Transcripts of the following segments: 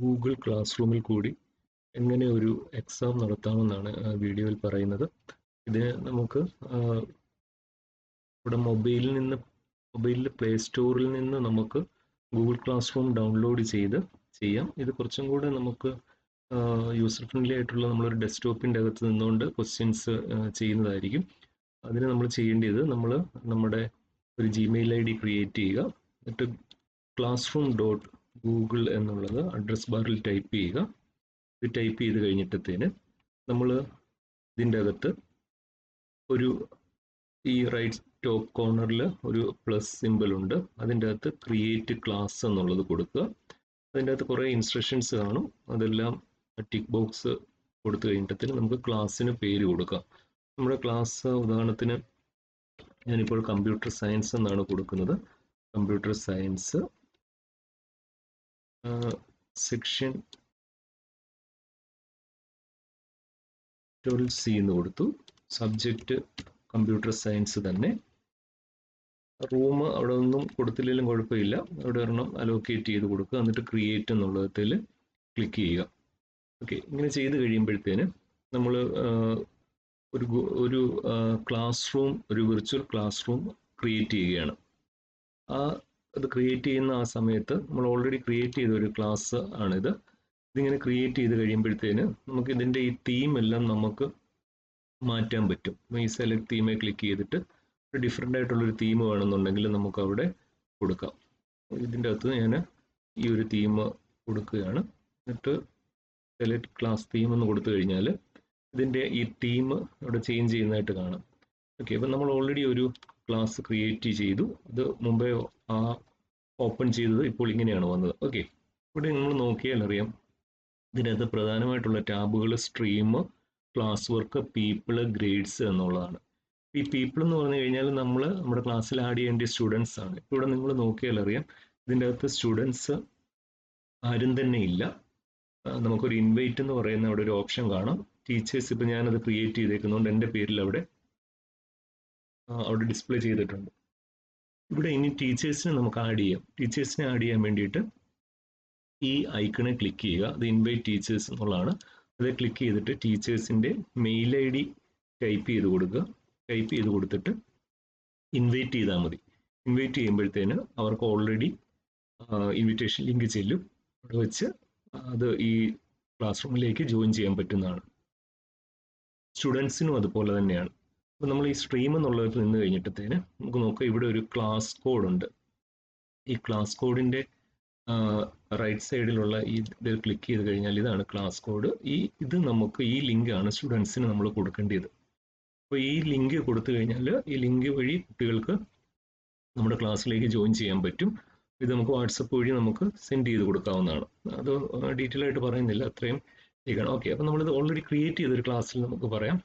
Google class റൂമിൽ കൂടി എങ്ങനെ ഒരു എക്സാം നടത്താമെന്നാണ് വീഡിയോയിൽ പറയുന്നത്. ഇതിന് നമുക്ക് ഇവിടെ മൊബൈലിൽ പ്ലേ സ്റ്റോറിൽ നിന്ന് നമുക്ക് ഗൂഗിൾ ക്ലാസ് റൂം ഡൗൺലോഡ് ചെയ്ത് ചെയ്യാം. ഇത് കുറച്ചും കൂടെ നമുക്ക് യൂസർ ഫ്രണ്ട്ലി ആയിട്ടുള്ള നമ്മളൊരു ഡെസ്ക്ടോപ്പിൻ്റെ അകത്ത് നിന്നുകൊണ്ട് ക്വസ്റ്റ്യൻസ് ചെയ്യുന്നതായിരിക്കും. അതിന് നമ്മൾ ചെയ്യേണ്ടത് നമ്മുടെ ഒരു ജിമെയിൽ ID ക്രിയേറ്റ് ചെയ്യുക. എന്നിട്ട് classroom.google എന്നുള്ളത് അഡ്രസ് ബാറിൽ ടൈപ്പ് ചെയ്യുക. ഇത് ടൈപ്പ് ചെയ്ത് കഴിഞ്ഞിട്ടത്തേന് നമ്മൾ ഇതിൻ്റെ അകത്ത് ഈ റൈറ്റ് ടോപ്പ് കോർണറിൽ ഒരു പ്ലസ് സിമ്പിൾ ഉണ്ട്. അതിൻ്റെ അകത്ത് ക്രിയേറ്റ് ക്ലാസ് എന്നുള്ളത് കൊടുക്കുക. അതിൻ്റെ അകത്ത് കുറേ ഇൻസ്ട്രക്ഷൻസ് കാണും. അതെല്ലാം ടിക്ക് ബോക്സ് കൊടുത്തു കഴിഞ്ഞിട്ടത്തേന് നമുക്ക് ക്ലാസ്സിന് പേര് കൊടുക്കാം. നമ്മുടെ ക്ലാസ് ഉദാഹരണത്തിന് ഞാനിപ്പോൾ കമ്പ്യൂട്ടർ സയൻസ് എന്നാണ് കൊടുക്കുന്നത്. കമ്പ്യൂട്ടർ സയൻസ് സെക്ഷൻ 12C എന്ന് കൊടുത്തു. സബ്ജക്റ്റ് കമ്പ്യൂട്ടർ സയൻസ് തന്നെ. റൂം അവിടെ ഒന്നും കൊടുത്തില്ലെങ്കിലും കുഴപ്പമില്ല, അവിടെ ഒരെണ്ണം അലോക്കേറ്റ് ചെയ്ത് കൊടുക്കുക. എന്നിട്ട് ക്രിയേറ്റ് എന്നുള്ളതിൽ ക്ലിക്ക് ചെയ്യുക. ഓക്കെ, ഇങ്ങനെ ചെയ്ത് കഴിയുമ്പോഴത്തേന് നമ്മൾ ഒരു ക്ലാസ് റൂം, ഒരു വിർച്വൽ ക്ലാസ് റൂം ക്രിയേറ്റ് ചെയ്യുകയാണ്. അത് ക്രിയേറ്റ് ചെയ്യുന്ന ആ സമയത്ത് നമ്മൾ ഓൾറെഡി ക്രിയേറ്റ് ചെയ്ത ഒരു ക്ലാസ് ആണിത്. ഇതിങ്ങനെ ക്രിയേറ്റ് ചെയ്ത് കഴിയുമ്പോഴത്തേന് നമുക്ക് ഇതിൻ്റെ ഈ തീം എല്ലാം നമുക്ക് മാറ്റാൻ പറ്റും. ഈ സെലക്ട് തീമെ ക്ലിക്ക് ചെയ്തിട്ട് ഒരു ഡിഫറെൻ്റ് ആയിട്ടുള്ളൊരു തീം വേണമെന്നുണ്ടെങ്കിൽ നമുക്ക് അവിടെ കൊടുക്കാം. ഇതിൻ്റെ അകത്ത് ഞാൻ ഈ ഒരു തീം കൊടുക്കുകയാണ്. എന്നിട്ട് സെലക്ട് ക്ലാസ് തീം എന്ന് കൊടുത്തു കഴിഞ്ഞാൽ ഇതിൻ്റെ ഈ തീം അവിടെ ചേഞ്ച് ചെയ്യുന്നതായിട്ട് കാണാം. ഓക്കെ, അപ്പം നമ്മൾ ഓൾറെഡി ഒരു ക്ലാസ് ക്രിയേറ്റ് ചെയ്തു. അത് മുമ്പേ ഓപ്പൺ ചെയ്തത് ഇപ്പോൾ ഇങ്ങനെയാണ് വന്നത്. ഓക്കെ, ഇവിടെ നമ്മൾ നോക്കിയാൽ അറിയാം ഇതിനകത്ത് പ്രധാനമായിട്ടുള്ള ടാബുകൾ stream, class work, people, grades എന്നുള്ളതാണ്. ഈ പീപ്പിൾ എന്ന് പറഞ്ഞു കഴിഞ്ഞാൽ നമ്മുടെ ക്ലാസ്സിൽ ആഡ് ചെയ്യേണ്ട സ്റ്റുഡൻസ് ആണ്. ഇവിടെ നിങ്ങൾ നോക്കിയാൽ അറിയാം ഇതിൻ്റെ അകത്ത് സ്റ്റുഡൻസ് ആരും തന്നെ ഇല്ല. നമുക്കൊരു ഇൻവൈറ്റ് എന്ന് പറയുന്ന അവിടെ ഒരു ഓപ്ഷൻ കാണാം. ടീച്ചേഴ്സ്, ഇപ്പം ഞാനത് ക്രിയേറ്റ് ചെയ്തേക്കുന്നതുകൊണ്ട് എൻ്റെ പേരിൽ അവിടെ ഡിസ്പ്ലേ ചെയ്തിട്ടുണ്ട്. ഇവിടെ ഇനി ടീച്ചേഴ്സിനെ നമുക്ക് ആഡ് ചെയ്യാം. ടീച്ചേഴ്സിനെ ആഡ് ചെയ്യാൻ വേണ്ടിയിട്ട് ഈ ഐക്കണെ ക്ലിക്ക് ചെയ്യുക. അത് ഇൻവൈറ്റ് ടീച്ചേഴ്സ് എന്നുള്ളതാണ്. അത് ക്ലിക്ക് ചെയ്തിട്ട് ടീച്ചേഴ്സിൻ്റെ മെയിൽ ID ടൈപ്പ് ചെയ്ത് കൊടുക്കുക. ടൈപ്പ് ചെയ്ത് കൊടുത്തിട്ട് ഇൻവൈറ്റ് ചെയ്താൽ മതി. ഇൻവൈറ്റ് ചെയ്യുമ്പോഴത്തേന് അവർക്ക് ഓൾറെഡി ഇൻവിറ്റേഷൻ ലിങ്ക് ചെല്ലും. അവിടെ വെച്ച് അത് ഈ ക്ലാസ് റൂമിലേക്ക് ജോയിൻ ചെയ്യാൻ പറ്റുന്നതാണ്. സ്റ്റുഡൻസിനും അതുപോലെ തന്നെയാണ്. അപ്പോൾ നമ്മൾ ഈ സ്ട്രീം എന്നുള്ളതിൽ നിന്ന് കഴിഞ്ഞിട്ടത്തേന് നമുക്ക് നോക്കാം, ഇവിടെ ഒരു ക്ലാസ് കോഡ് ഉണ്ട്. ഈ ക്ലാസ് കോഡിൻ്റെ റൈറ്റ് സൈഡിലുള്ള ഈ ഇത് ക്ലിക്ക് ചെയ്ത് കഴിഞ്ഞാൽ ഇതാണ് ക്ലാസ് കോഡ്. ഇത് നമുക്ക് ഈ ലിങ്കാണ് സ്റ്റുഡൻസിന് നമ്മൾ കൊടുക്കേണ്ടത്. അപ്പോൾ ഈ ലിങ്ക് കൊടുത്തു കഴിഞ്ഞാൽ ഈ ലിങ്ക് വഴി കുട്ടികൾക്ക് നമ്മുടെ ക്ലാസ്സിലേക്ക് ജോയിൻ ചെയ്യാൻ പറ്റും. ഇത് നമുക്ക് വാട്സപ്പ് വഴി നമുക്ക് സെൻഡ് ചെയ്ത് കൊടുക്കാവുന്നതാണ്. അത് ഡീറ്റെയിൽ ആയിട്ട് പറയുന്നില്ല, അത്രയും ചെയ്യണം. ഓക്കെ, അപ്പോൾ നമ്മളിത് ഓൾറെഡി ക്രിയേറ്റ് ചെയ്തൊരു ക്ലാസ്സിൽ നമുക്ക് പറയാം.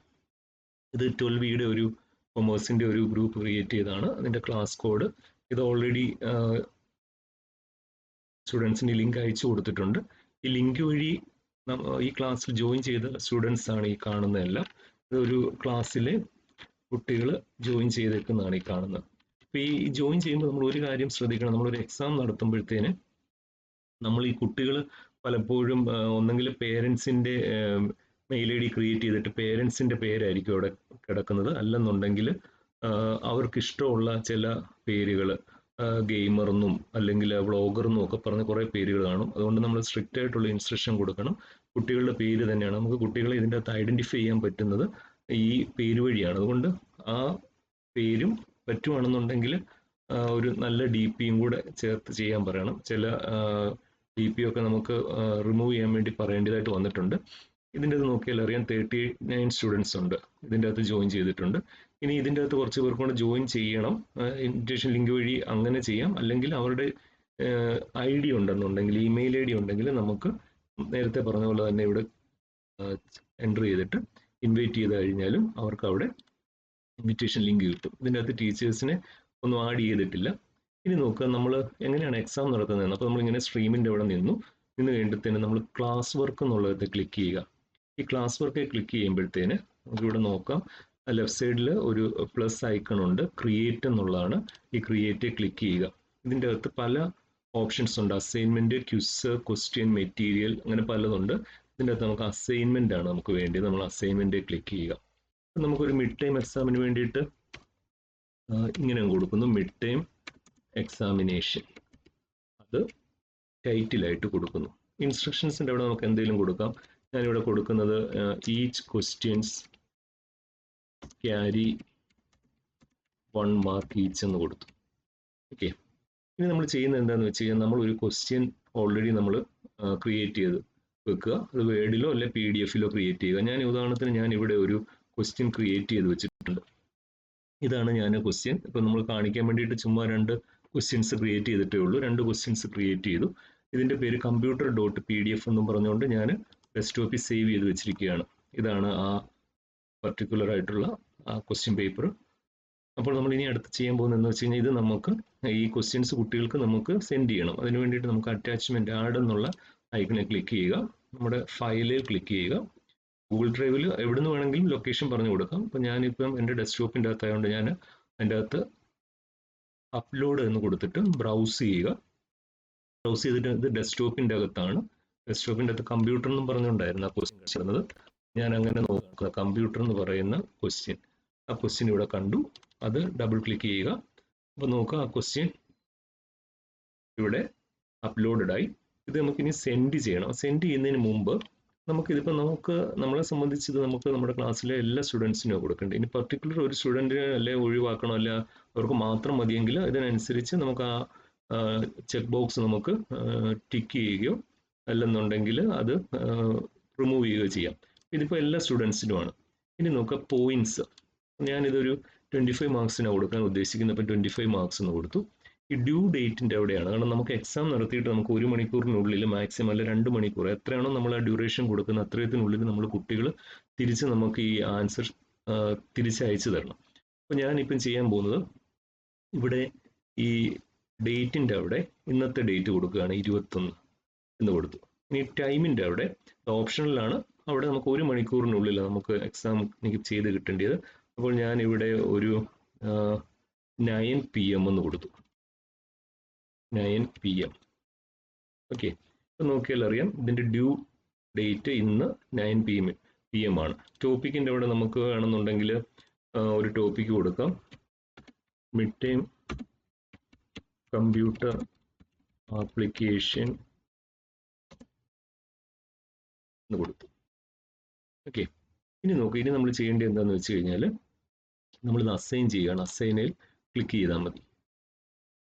ഇത് 12 ഒരു കൊമേഴ്സിൻ്റെ ഒരു ഗ്രൂപ്പ് ക്രിയേറ്റ് ചെയ്തതാണ്. അതിൻ്റെ ക്ലാസ് കോഡ് ഇത് ഓൾറെഡി സ്റ്റുഡൻസിന് ലിങ്ക് അയച്ചു കൊടുത്തിട്ടുണ്ട്. ഈ ലിങ്ക് വഴി ഈ ക്ലാസ്സിൽ ജോയിൻ ചെയ്ത സ്റ്റുഡൻസ് ആണ് ഈ കാണുന്നതെല്ലാം. ഇതൊരു ക്ലാസ്സിലെ കുട്ടികൾ ജോയിൻ ചെയ്തേക്കുന്നതാണ് ഈ കാണുന്നത്. അപ്പോൾ ഈ ജോയിൻ ചെയ്യുമ്പോൾ നമ്മൾ ഒരു കാര്യം ശ്രദ്ധിക്കണം. നമ്മളൊരു എക്സാം നടത്തുമ്പോഴത്തേന് നമ്മൾ ഈ കുട്ടികൾ പലപ്പോഴും ഒന്നെങ്കിൽ പേരൻസിൻ്റെ മെയിൽ ID ക്രിയേറ്റ് ചെയ്തിട്ട് പേരൻസിൻ്റെ പേരായിരിക്കും അവിടെ കിടക്കുന്നത്. അല്ലെന്നുണ്ടെങ്കിൽ അവർക്കിഷ്ടമുള്ള ചില പേരുകൾ, ഗെയിമർ എന്നും അല്ലെങ്കിൽ വ്ളോഗർ എന്നും ഒക്കെ പറഞ്ഞ് കുറേ പേരുകൾ കാണും. അതുകൊണ്ട് നമ്മൾ സ്ട്രിക്റ്റ് ആയിട്ടുള്ള ഇൻസ്ട്രക്ഷൻ കൊടുക്കണം. കുട്ടികളുടെ പേര് തന്നെയാണ്. നമുക്ക് കുട്ടികളെ ഇതിൻ്റെ അകത്ത് ഐഡൻറ്റിഫൈ ചെയ്യാൻ പറ്റുന്നത് ഈ പേര് വഴിയാണ്. അതുകൊണ്ട് ആ പേരും പറ്റുവാണെന്നുണ്ടെങ്കിൽ ഒരു നല്ല DPയും കൂടെ ചേർത്ത് ചെയ്യാൻ പറയണം. ചില DP ഒക്കെ നമുക്ക് റിമൂവ് ചെയ്യാൻ വേണ്ടി പറയേണ്ടതായിട്ട് വന്നിട്ടുണ്ട്. ഇതിൻ്റെ അത് നോക്കിയാൽ അറിയാം 39 സ്റ്റുഡൻസ് ഉണ്ട് ഇതിൻ്റെ അകത്ത് ജോയിൻ ചെയ്തിട്ടുണ്ട്. ഇനി ഇതിൻ്റെ അകത്ത് കുറച്ച് പേർക്ക് കൊണ്ട് ജോയിൻ ചെയ്യണം. ഇൻവിറ്റേഷൻ ലിങ്ക് വഴി അങ്ങനെ ചെയ്യാം. അല്ലെങ്കിൽ അവരുടെ ID ഉണ്ടെന്നുണ്ടെങ്കിൽ, ഇമെയിൽ ID ഉണ്ടെങ്കിൽ നമുക്ക് നേരത്തെ പറഞ്ഞ പോലെ തന്നെ ഇവിടെ എൻ്റർ ചെയ്തിട്ട് ഇൻവൈറ്റ് ചെയ്ത് കഴിഞ്ഞാലും അവർക്ക് അവിടെ ഇൻവിറ്റേഷൻ ലിങ്ക് കിട്ടും. ഇതിൻ്റെ അകത്ത് ടീച്ചേഴ്സിനെ ഒന്നും ആഡ് ചെയ്തിട്ടില്ല. ഇനി നോക്കുക നമ്മൾ എങ്ങനെയാണ് എക്സാം നടത്തുന്നത്. അപ്പോൾ നമ്മളിങ്ങനെ സ്ട്രീമിൻ്റെ അവിടെ നിന്ന് കഴിഞ്ഞിട്ട് നമ്മൾ ക്ലാസ് വർക്ക് എന്നുള്ളത് ക്ലിക്ക് ചെയ്യുക. ഈ ക്ലാസ് വർക്ക് ക്ലിക്ക് ചെയ്യുമ്പോഴത്തേന് നമുക്കിവിടെ നോക്കാം, ലെഫ്റ്റ് സൈഡിൽ ഒരു പ്ലസ് ഐക്കൺ ഉണ്ട്, ക്രിയേറ്റ് എന്നുള്ളതാണ്. ഈ ക്രിയേറ്റ് ക്ലിക്ക് ചെയ്യുക. ഇതിൻ്റെ അകത്ത് പല ഓപ്ഷൻസ് ഉണ്ട്. അസൈൻമെന്റ്, ക്വിസ്, ക്വസ്റ്റ്യൻ, മെറ്റീരിയൽ, അങ്ങനെ പലതുണ്ട്. ഇതിൻ്റെ അകത്ത് നമുക്ക് അസൈൻമെന്റ് ആണ് നമുക്ക് വേണ്ടി. നമ്മൾ അസൈൻമെന്റ് ക്ലിക്ക് ചെയ്യുക. നമുക്കൊരു മിഡ് ടൈം എക്സാമിന് വേണ്ടിയിട്ട് ഇങ്ങനെ കൊടുക്കുന്നു, മിഡ് ടൈം എക്സാമിനേഷൻ. അത് ടൈറ്റിലായിട്ട് കൊടുക്കുന്നു. ഇൻസ്ട്രക്ഷൻസിൻ്റെ അവിടെ നമുക്ക് എന്തെങ്കിലും കൊടുക്കാം. ഞാനിവിടെ കൊടുക്കുന്നത് each questions carry 1 mark each എന്ന് കൊടുത്തു. ഓക്കെ, ഇനി നമ്മൾ ചെയ്യുന്നത് എന്താണെന്ന് വെച്ച് കഴിഞ്ഞാൽ നമ്മൾ ഒരു ക്വസ്റ്റ്യൻ ഓൾറെഡി നമ്മൾ ക്രിയേറ്റ് ചെയ്ത് വെക്കുക. അത് വേർഡിലോ അല്ലെ PDF-ലോ ക്രിയേറ്റ് ചെയ്യുക. ഞാൻ ഉദാഹരണത്തിന് ഞാൻ ഇവിടെ ഒരു ക്വസ്റ്റ്യൻ ക്രിയേറ്റ് ചെയ്ത് വെച്ചിട്ടുണ്ട്. ഇതാണ് ഞാൻ ക്വസ്റ്റ്യൻ. ഇപ്പം നമ്മൾ കാണിക്കാൻ വേണ്ടിയിട്ട് ചുമ്മാ 2 ക്വസ്റ്റ്യൻസ് ക്രിയേറ്റ് ചെയ്തിട്ടേ ഉള്ളൂ. 2 ക്വസ്റ്റ്യൻസ് ക്രിയേറ്റ് ചെയ്തു. ഇതിൻ്റെ പേര് computer.pdf എന്നും പറഞ്ഞുകൊണ്ട് ഞാൻ ഡെസ്ക്ടോപ്പിൽ സേവ് ചെയ്ത് വെച്ചിരിക്കുകയാണ്. ഇതാണ് ആ പർട്ടിക്കുലർ ആയിട്ടുള്ള ആ ക്വസ്റ്റ്യൻ പേപ്പർ. അപ്പോൾ നമ്മൾ ഇനി അടുത്ത് ചെയ്യാൻ പോകുന്നതെന്ന് വെച്ച് കഴിഞ്ഞാൽ ഇത് നമുക്ക് ഈ ക്വസ്റ്റ്യൻസ് കുട്ടികൾക്ക് നമുക്ക് സെൻഡ് ചെയ്യണം. അതിന് വേണ്ടിയിട്ട് നമുക്ക് അറ്റാച്ച്മെന്റ് ആഡ് എന്നുള്ള ഐക്കണിൽ ക്ലിക്ക് ചെയ്യുക. നമ്മുടെ ഫയലിൽ ക്ലിക്ക് ചെയ്യുക. ഗൂഗിൾ ഡ്രൈവിൽ എവിടെ നിന്ന് വേണമെങ്കിലും ലൊക്കേഷൻ പറഞ്ഞു കൊടുക്കാം. അപ്പോൾ ഞാനിപ്പം എൻ്റെ ഡെസ്ക്ടോപ്പിൻ്റെ അകത്തായതുകൊണ്ട് ഞാൻ അതിൻ്റെ അകത്ത് അപ്ലോഡ് എന്ന് കൊടുത്തിട്ട് ബ്രൗസ് ചെയ്യുക. ബ്രൗസ് ചെയ്തിട്ട് ഇത് ഡെസ്ക്ടോപ്പിൻ്റെ അകത്താണ്. ഡെസ്ക്ടോപ്പിൻ്റെ അകത്ത് കമ്പ്യൂട്ടർ എന്നും പറഞ്ഞുകൊണ്ടായിരുന്നു ആ ക്വസ്റ്റ്യൻ ചെയ്യുന്നത്. ഞാൻ അങ്ങനെ നോക്കുക, കമ്പ്യൂട്ടർ എന്ന് പറയുന്ന ക്വസ്റ്റ്യൻ, ആ ക്വസ്റ്റ്യൻ ഇവിടെ കണ്ടു. അത് ഡബിൾ ക്ലിക്ക് ചെയ്യുക. അപ്പോൾ നോക്കുക, ആ ക്വസ്റ്റ്യൻ ഇവിടെ അപ്ലോഡഡ് ആയി. ഇത് നമുക്കിനി സെൻഡ് ചെയ്യണം. സെൻഡ് ചെയ്യുന്നതിന് മുമ്പ് നമുക്കിതിപ്പോൾ നമ്മളെ സംബന്ധിച്ച് ഇത് നമുക്ക് നമ്മുടെ ക്ലാസ്സിലെ എല്ലാ സ്റ്റുഡൻസിനും കൊടുക്കേണ്ടത്. ഇനി പർട്ടിക്കുലർ ഒരു സ്റ്റുഡൻറ്റിനെ അല്ലെ ഒഴിവാക്കണം, അല്ല അവർക്ക് മാത്രം മതിയെങ്കിൽ ഇതിനനുസരിച്ച് നമുക്ക് ആ ചെക്ക് ബോക്സ് നമുക്ക് ടിക്ക് ചെയ്യുകയോ അല്ലെന്നുണ്ടെങ്കിൽ അത് റിമൂവ് ചെയ്യുകയോ ചെയ്യാം. ഇതിപ്പോൾ എല്ലാ സ്റ്റുഡൻസിനുമാണ്. ഇനി നോക്കുക പോയിന്റ്സ്. ഞാനിതൊരു 25 മാർക്സിനാണ് കൊടുക്കാൻ ഉദ്ദേശിക്കുന്നത്. അപ്പോൾ 25 മാർക്സ് എന്ന് കൊടുത്തു. ഈ ഡ്യൂ ഡേറ്റിൻ്റെ അവിടെയാണ്. കാരണം നമുക്ക് എക്സാം നടത്തിയിട്ട് നമുക്ക് 1 മണിക്കൂറിനുള്ളിൽ മാക്സിമം അല്ല 2 മണിക്കൂർ എത്രയാണോ നമ്മൾ ആ ഡ്യൂറേഷൻ കൊടുക്കുന്ന അത്രയത്തിനുള്ളിൽ നമ്മൾ കുട്ടികൾ തിരിച്ച് നമുക്ക് ഈ ആൻസർ തിരിച്ചയച്ചു തരണം. അപ്പോൾ ഞാനിപ്പം ചെയ്യാൻ പോകുന്നത് ഇവിടെ ഈ ഡേറ്റിൻ്റെ അവിടെ ഇന്നത്തെ ഡേറ്റ് കൊടുക്കുകയാണ്, 21 എന്ന് കൊടുത്തു. ഇനി ടൈമിൻ്റെ അവിടെ ഓപ്ഷനിലാണ്, അവിടെ നമുക്ക് 1 മണിക്കൂറിനുള്ളിൽ നമുക്ക് എക്സാം എനിക്ക് ചെയ്ത് കിട്ടേണ്ടത്. അപ്പോൾ ഞാൻ ഇവിടെ ഒരു 9 PM എന്ന് കൊടുത്തു. 9 PM. ഓക്കെ, ഇപ്പം നോക്കിയാൽ അറിയാം ഇതിൻ്റെ ഡ്യൂ ഡേറ്റ് ഇന്ന് 9 PM ആണ്. ടോപ്പിക്കിൻ്റെ അവിടെ നമുക്ക് വേണമെന്നുണ്ടെങ്കിൽ ഒരു ടോപ്പിക്ക് കൊടുക്കാം, മിഡ് ടൈം കമ്പ്യൂട്ടർ ആപ്ലിക്കേഷൻ എന്ന് കൊടുത്തു. ഓക്കെ, ഇനി നോക്കുക, ഇനി നമ്മൾ ചെയ്യേണ്ടത് എന്താണെന്ന് വെച്ച് കഴിഞ്ഞാൽ നമ്മളിത് അസൈൻ ചെയ്യുകയാണ്. അസൈനിൽ ക്ലിക്ക് ചെയ്താൽ മതി.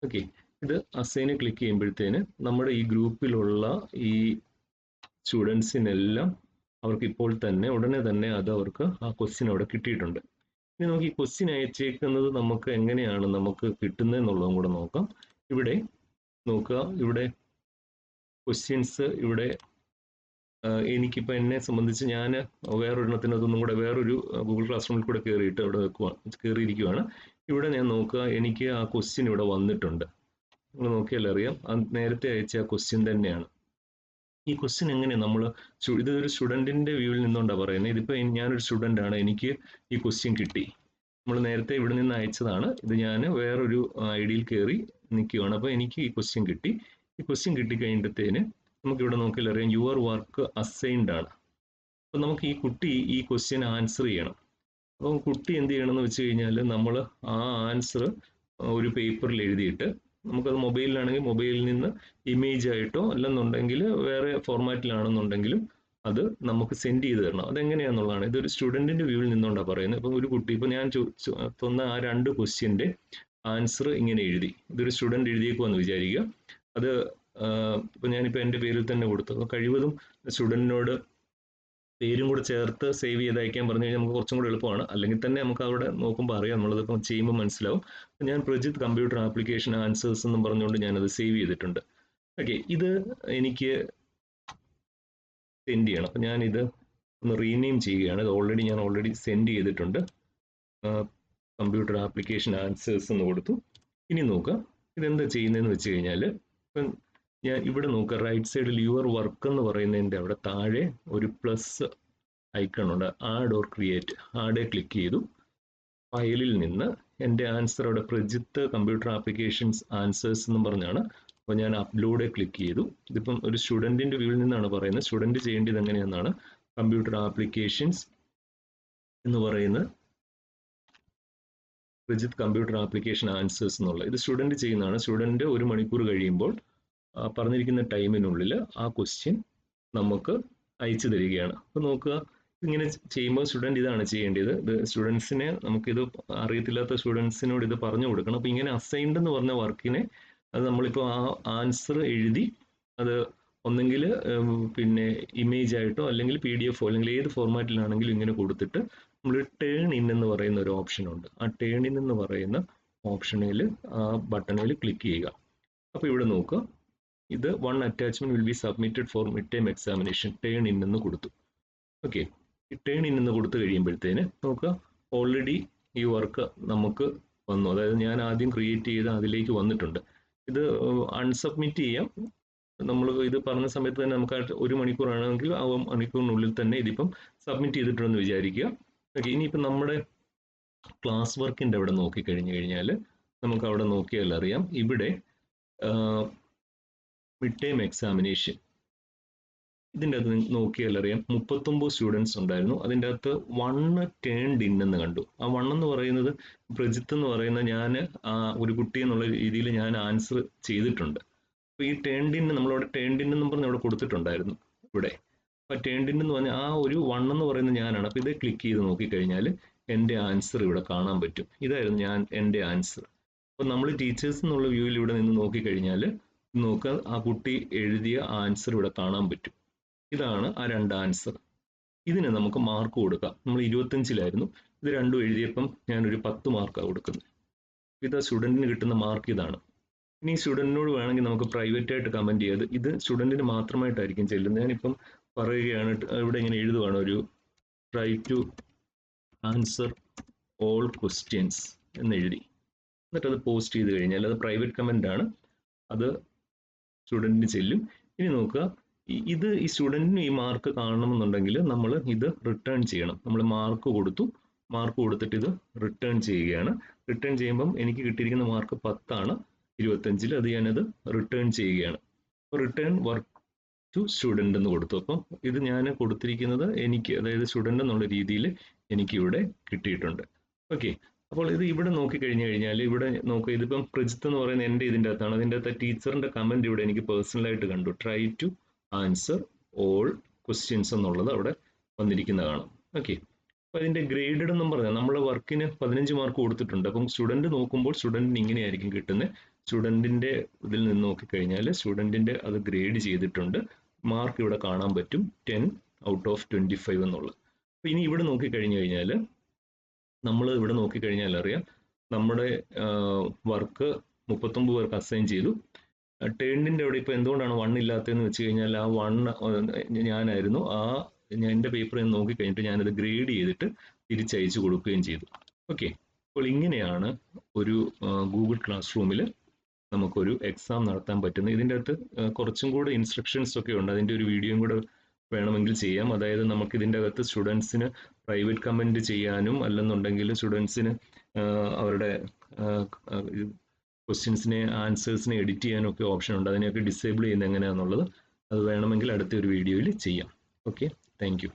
ഓക്കെ, ഇത് അസൈനിൽ ക്ലിക്ക് ചെയ്യുമ്പോഴത്തേന് നമ്മുടെ ഈ ഗ്രൂപ്പിലുള്ള ഈ സ്റ്റുഡൻസിനെല്ലാം അവർക്ക് ഇപ്പോൾ തന്നെ ഉടനെ തന്നെ അത് അവർക്ക് ആ ക്വസ്റ്റ്യൻ അവിടെ കിട്ടിയിട്ടുണ്ട്. ഇനി നമുക്ക് ഈ ക്വസ്റ്റ്യൻ അയച്ചേക്കുന്നത് നമുക്ക് എങ്ങനെയാണ് നമുക്ക് കിട്ടുന്നത് എന്നുള്ളതും കൂടെ നോക്കാം. ഇവിടെ നോക്കുക, ഇവിടെ ക്വസ്റ്റ്യൻസ് ഇവിടെ എനിക്കിപ്പോൾ എന്നെ സംബന്ധിച്ച് ഞാൻ വേറൊരെണ്ണത്തിനകത്തൊന്നും കൂടെ വേറൊരു ഗൂഗിൾ ക്ലാസ് റൂമിൽ കൂടെ കയറിയിട്ട് അവിടെ കയറിയിരിക്കുകയാണ്. ഇവിടെ ഞാൻ നോക്കുക, എനിക്ക് ആ ക്വസ്റ്റ്യൻ ഇവിടെ വന്നിട്ടുണ്ട്. നിങ്ങൾ നോക്കിയാൽ അറിയാം, നേരത്തെ അയച്ച ആ ക്വസ്റ്റ്യൻ തന്നെയാണ്. ഈ ക്വസ്റ്റ്യൻ എങ്ങനെയാണ് നമ്മൾ ഇതൊരു സ്റ്റുഡൻറ്റിൻ്റെ വ്യൂവിൽ നിന്നുകൊണ്ടാണ് പറയുന്നത്. ഇതിപ്പോൾ ഞാനൊരു സ്റ്റുഡൻ്റ് ആണ്, എനിക്ക് ഈ ക്വസ്റ്റ്യൻ കിട്ടി. നമ്മൾ നേരത്തെ ഇവിടെ നിന്ന് അയച്ചതാണ്. ഇത് ഞാൻ വേറൊരു ID-യിൽ കയറി നിൽക്കുകയാണ്. അപ്പോൾ എനിക്ക് ഈ ക്വസ്റ്റ്യൻ കിട്ടി. ഈ ക്വസ്റ്റ്യൻ കിട്ടിക്കഴിഞ്ഞിട്ടത്തേന് നമുക്കിവിടെ നോക്കിയാൽ അറിയാം യുവർ വർക്ക് അസൈൻഡ് ആണ്. അപ്പോൾ നമുക്ക് ഈ കുട്ടി ഈ ക്വസ്റ്റ്യൻ ആൻസർ ചെയ്യണം. അപ്പം കുട്ടി എന്ത് ചെയ്യണമെന്ന് വെച്ച് കഴിഞ്ഞാൽ നമ്മൾ ആ ആൻസർ ഒരു പേപ്പറിൽ എഴുതിയിട്ട് നമുക്കത് മൊബൈലിലാണെങ്കിൽ മൊബൈലിൽ നിന്ന് ഇമേജ് ആയിട്ടോ അല്ലെന്നുണ്ടെങ്കിൽ വേറെ ഫോർമാറ്റിലാണെന്നുണ്ടെങ്കിലും അത് നമുക്ക് സെൻഡ് ചെയ്ത് തരണം. അതെങ്ങനെയാണെന്നുള്ളതാണ്. ഇതൊരു സ്റ്റുഡൻറ്റിൻ്റെ വ്യൂവിൽ നിന്നുകൊണ്ടാണ് പറയുന്നത്. ഇപ്പം ഒരു കുട്ടി, ഇപ്പം ഞാൻ തന്ന ആ 2 ക്വസ്റ്റ്യൻ്റെ ആൻസർ ഇങ്ങനെ എഴുതി. ഇതൊരു സ്റ്റുഡൻറ്റ് എഴുതിയേക്കുമെന്ന് വിചാരിക്കുക. അത് ഇപ്പം ഞാനിപ്പോൾ എൻ്റെ പേരിൽ തന്നെ കൊടുത്തു. അപ്പോൾ കഴിവതും സ്റ്റുഡൻറ്റിനോട് പേരും കൂടെ ചേർത്ത് സേവ് ചെയ്ത് അയക്കാൻ പറഞ്ഞു കഴിഞ്ഞാൽ നമുക്ക് കുറച്ചും കൂടെ എളുപ്പമാണ്. അല്ലെങ്കിൽ തന്നെ നമുക്ക് അവിടെ നോക്കുമ്പോൾ അറിയാം, നമ്മളിതിപ്പം ചെയ്യുമ്പോൾ മനസ്സിലാവും. ഞാൻ പ്രജിത്ത് കമ്പ്യൂട്ടർ ആപ്ലിക്കേഷൻ ആൻസേഴ്സ് എന്നും പറഞ്ഞുകൊണ്ട് ഞാനത് സേവ് ചെയ്തിട്ടുണ്ട്. ഓക്കെ, ഇത് എനിക്ക് സെൻഡ് ചെയ്യണം. അപ്പം ഞാനിത് ഒന്ന് റീനെയിം ചെയ്യുകയാണ്. ഇത് ഞാൻ ഓൾറെഡി സെൻഡ് ചെയ്തിട്ടുണ്ട്. കമ്പ്യൂട്ടർ ആപ്ലിക്കേഷൻ ആൻസേഴ്സ് എന്ന് കൊടുത്തു. ഇനി നോക്കുക ഇതെന്താ ചെയ്യുന്നതെന്ന് വെച്ച് കഴിഞ്ഞാൽ, ഇപ്പം ഞാൻ ഇവിടെ നോക്കുക, റൈറ്റ് സൈഡിൽ യുവർ വർക്ക് എന്ന് പറയുന്നതിൻ്റെ അവിടെ താഴെ ഒരു പ്ലസ് ഐക്കൺ ഉണ്ട്, ആഡ് ഓർ ക്രിയേറ്റ്. ആഡെ ക്ലിക്ക് ചെയ്തു. ഫയലിൽ നിന്ന് എൻ്റെ ആൻസർ അവിടെ പ്രജിത്ത് കമ്പ്യൂട്ടർ ആപ്ലിക്കേഷൻസ് ആൻസേഴ്സ് എന്നും പറഞ്ഞാണ് അപ്പോൾ ഞാൻ അപ്ലോഡ് ക്ലിക്ക് ചെയ്തു. ഇതിപ്പം ഒരു സ്റ്റുഡൻറ്റിൻ്റെ വ്യൂവിൽ നിന്നാണ് പറയുന്നത്. സ്റ്റുഡൻറ്റ് ചെയ്യേണ്ടത് എങ്ങനെയെന്നാണ്. കമ്പ്യൂട്ടർ ആപ്ലിക്കേഷൻസ് എന്ന് പറയുന്ന പ്രജിത്ത് കമ്പ്യൂട്ടർ ആപ്ലിക്കേഷൻ ആൻസേഴ്സ് എന്നുള്ള ഇത് സ്റ്റുഡൻറ്റ് ചെയ്യുന്നതാണ്. സ്റ്റുഡൻറ്റ് 1 മണിക്കൂർ കഴിയുമ്പോൾ പറഞ്ഞിരിക്കുന്ന ടൈമിനുള്ളിൽ ആ ക്വസ്റ്റ്യൻ നമുക്ക് അയച്ചു തരികയാണ്. അപ്പോൾ നോക്കുക, ഇങ്ങനെ ചെയ്യുമ്പോൾ സ്റ്റുഡൻറ്റ് ഇതാണ് ചെയ്യേണ്ടത്. ഇത് സ്റ്റുഡൻസിനെ നമുക്കിത് അറിയത്തില്ലാത്ത സ്റ്റുഡൻസിനോട് ഇത് പറഞ്ഞു കൊടുക്കണം. അപ്പോൾ ഇങ്ങനെ അസൈൻഡ് എന്ന് പറഞ്ഞ വർക്കിനെ അത് നമ്മളിപ്പോൾ ആ ആൻസർ എഴുതി അത് ഒന്നെങ്കിൽ പിന്നെ ഇമേജ് ആയിട്ടോ അല്ലെങ്കിൽ PDF അല്ലെങ്കിൽ ഏത് ഫോർമാറ്റിലാണെങ്കിലും ഇങ്ങനെ കൊടുത്തിട്ട് നമ്മൾ ടേൺ ഇൻ എന്ന് പറയുന്ന ഒരു ഓപ്ഷൻ ഉണ്ട്. ആ ടേൺ ഇൻ എന്ന് പറയുന്ന ഓപ്ഷനിൽ ആ ബട്ടണിൽ ക്ലിക്ക് ചെയ്യുക. അപ്പോൾ ഇവിടെ നോക്കുക, ഇത് 1 attachment will be submitted for mid time examination turn in എന്ന് കൊടുത്തു. ഓക്കെ, ഈ ടേൺ ഇൻ എന്ന് കൊടുത്തു കഴിയുമ്പോഴത്തേന് നോക്കുക, ഓൾറെഡി ഈ വർക്ക് നമുക്ക് വന്നു. അതായത് ഞാൻ ആദ്യം ക്രിയേറ്റ് ചെയ്ത് അതിലേക്ക് വന്നിട്ടുണ്ട്. ഇത് അൺസബ്മിറ്റ് ചെയ്യാം. നമ്മൾ ഇത് പറഞ്ഞ സമയത്ത് തന്നെ നമുക്ക് 1 മണിക്കൂറാണെങ്കിൽ ആ മണിക്കൂറിനുള്ളിൽ തന്നെ ഇതിപ്പം സബ്മിറ്റ് ചെയ്തിട്ടുണ്ടെന്ന് വിചാരിക്കുക. ഓക്കെ, ഇനിയിപ്പം നമ്മുടെ ക്ലാസ് വർക്കിൻ്റെ അവിടെ നോക്കിക്കഴിഞ്ഞു കഴിഞ്ഞാൽ നമുക്ക് അവിടെ നോക്കിയാൽ അറിയാം, ഇവിടെ മിഡ് ടൈം എക്സാമിനേഷൻ ഇതിൻ്റെ അകത്ത് നോക്കിയാൽ അറിയാം 39 സ്റ്റുഡൻസ് ഉണ്ടായിരുന്നു. അതിൻ്റെ അകത്ത് 1 ടേൺഡ് ഇൻ എന്ന് കണ്ടു. ആ 1 എന്ന് പറയുന്നത് പ്രജിത്ത് എന്ന് പറയുന്ന ഞാൻ ഒരു കുട്ടി എന്നുള്ള രീതിയിൽ ഞാൻ ആൻസർ ചെയ്തിട്ടുണ്ട്. അപ്പോൾ ഈ ടേൺഡ് ഇൻ നമ്മളവിടെ ടേൺഡ് ഇൻ എന്ന് പറഞ്ഞ് അവിടെ കൊടുത്തിട്ടുണ്ടായിരുന്നു ഇവിടെ. അപ്പോൾ ടേൺഡ് ഇൻ എന്ന് പറഞ്ഞാൽ ആ ഒരു 1 എന്ന് പറയുന്നത് ഞാനാണ്. അപ്പോൾ ഇത് ക്ലിക്ക് ചെയ്ത് നോക്കിക്കഴിഞ്ഞാൽ എൻ്റെ ആൻസർ ഇവിടെ കാണാൻ പറ്റും. ഇതായിരുന്നു എൻ്റെ ആൻസർ. അപ്പോൾ നമ്മൾ ടീച്ചേഴ്സ് എന്നുള്ള വ്യൂവിൽ ഇവിടെ നിന്ന് നോക്കിക്കഴിഞ്ഞാൽ നോക്കുക, ആ കുട്ടി എഴുതിയ ആൻസർ ഇവിടെ കാണാൻ പറ്റും. ഇതാണ് ആ 2 ആൻസർ. ഇതിന് നമുക്ക് മാർക്ക് കൊടുക്കാം. നമ്മൾ 25-ലായിരുന്നു, ഇത് രണ്ടും എഴുതിയപ്പം ഞാനൊരു 10 മാർക്കാണ് കൊടുക്കുന്നത്. ഇത് സ്റ്റുഡൻറ്റിന് കിട്ടുന്ന മാർക്ക് ഇതാണ്. ഇനി സ്റ്റുഡൻറ്റിനോട് വേണമെങ്കിൽ നമുക്ക് പ്രൈവറ്റ് ആയിട്ട് കമൻറ്റ് ചെയ്ത് ഇത് സ്റ്റുഡൻറ്റിന് മാത്രമായിട്ടായിരിക്കും ചെല്ലുന്നത്. ഞാനിപ്പം പറയുകയാണ്, ഇവിടെ ഇങ്ങനെ എഴുതുവാണ്, ഒരു try to answer all questions എന്നെഴുതി. എന്നിട്ട് അത് പോസ്റ്റ് ചെയ്ത് കഴിഞ്ഞാൽ അത് പ്രൈവറ്റ് കമൻ്റ് ആണ്, അത് സ്റ്റുഡൻറ്റിന് ചെല്ലും. ഇനി നോക്കുക, ഇത് ഈ സ്റ്റുഡൻറ്റിന് ഈ മാർക്ക് കാണണമെന്നുണ്ടെങ്കിൽ നമ്മൾ ഇത് റിട്ടേൺ ചെയ്യണം. നമ്മൾ മാർക്ക് കൊടുത്തിട്ട് ഇത് റിട്ടേൺ ചെയ്യുകയാണ്. റിട്ടേൺ ചെയ്യുമ്പം എനിക്ക് കിട്ടിയിരിക്കുന്ന മാർക്ക് 10 ആണ് 25-ൽ. അത് ഞാനത് റിട്ടേൺ ചെയ്യുകയാണ്. അപ്പോൾ റിട്ടേൺ വർക്ക് ടു സ്റ്റുഡൻറ്റ് എന്ന് കൊടുത്തു. അപ്പം ഇത് ഞാൻ കൊടുത്തിരിക്കുന്നത് എനിക്ക്, അതായത് സ്റ്റുഡൻറ്റ് എന്നുള്ള രീതിയിൽ എനിക്കിവിടെ കിട്ടിയിട്ടുണ്ട്. ഓക്കെ, അപ്പോൾ ഇത് ഇവിടെ നോക്കിക്കഴിഞ്ഞു കഴിഞ്ഞാൽ ഇവിടെ നോക്കുക, ഇതിപ്പം പ്രജിത്ത് എന്ന് പറയുന്ന എൻ്റെ ഇതിൻ്റെ അകത്താണ്. അതിൻ്റെ അകത്ത് ടീച്ചറിൻ്റെ കമൻറ്റ് ഇവിടെ എനിക്ക് പേഴ്സണലായിട്ട് കണ്ടു. Try to answer all questions എന്നുള്ളത് അവിടെ വന്നിരിക്കുന്നത് കാണാം. ഓക്കെ, അപ്പോൾ അതിൻ്റെ ഗ്രേഡഡ് എന്നും പറഞ്ഞാൽ നമ്മൾ വർക്കിന് 15 മാർക്ക് കൊടുത്തിട്ടുണ്ട്. അപ്പം സ്റ്റുഡൻറ്റ് നോക്കുമ്പോൾ സ്റ്റുഡൻറ്റിന് ഇങ്ങനെയായിരിക്കും കിട്ടുന്നത്. സ്റ്റുഡൻറ്റിൻ്റെ ഇതിൽ നിന്ന് നോക്കിക്കഴിഞ്ഞാൽ സ്റ്റുഡൻറ്റിൻ്റെ അത് ഗ്രേഡ് ചെയ്തിട്ടുണ്ട്. മാർക്ക് ഇവിടെ കാണാൻ പറ്റും, 10 ഔട്ട് ഓഫ് 25 എന്നുള്ളത്. അപ്പോൾ ഇനി ഇവിടെ നോക്കിക്കഴിഞ്ഞു കഴിഞ്ഞാൽ നമ്മൾ ഇവിടെ നോക്കിക്കഴിഞ്ഞാൽ അറിയാം, നമ്മുടെ വർക്ക് 39 പേർക്ക് അസൈൻ ചെയ്തു. ടേണിൻ്റെ അവിടെ ഇപ്പോൾ എന്തുകൊണ്ടാണ് 1 ഇല്ലാത്തതെന്ന് വെച്ച് കഴിഞ്ഞാൽ ആ 1 ഞാനായിരുന്നു. എൻ്റെ പേപ്പർ ഞാൻ നോക്കിക്കഴിഞ്ഞിട്ട് ഞാനത് ഗ്രേഡ് ചെയ്തിട്ട് തിരിച്ചയച്ചു കൊടുക്കുകയും ചെയ്തു. ഓക്കെ, അപ്പോൾ ഇങ്ങനെയാണ് ഒരു ഗൂഗിൾ ക്ലാസ് റൂമിൽ നമുക്കൊരു എക്സാം നടത്താൻ പറ്റുന്നത്. ഇതിൻ്റെ അകത്ത് കുറച്ചും കൂടെ ഇൻസ്ട്രക്ഷൻസ് ഒക്കെ ഉണ്ട്. അതിൻ്റെ ഒരു വീഡിയോയും കൂടെ വേണമെങ്കിൽ ചെയ്യാം. അതായത് നമുക്ക് ഇതിൻ്റെ അകത്ത് സ്റ്റുഡൻസിന് പ്രൈവറ്റ് കമൻറ്റ് ചെയ്യാനും അല്ലെന്നുണ്ടെങ്കിൽ സ്റ്റുഡൻസിന് അവരുടെ ക്വസ്റ്റ്യൻസിനെ ആൻസേഴ്സിനെ എഡിറ്റ് ചെയ്യാനൊക്കെ ഓപ്ഷൻ ഉണ്ട്. അതിനെയൊക്കെ ഡിസേബിൾ ചെയ്യുന്നത് എങ്ങനെയാണെന്നുള്ളത് അത് വേണമെങ്കിൽ അടുത്ത ഒരു വീഡിയോയിൽ ചെയ്യാം. Okay, thank you.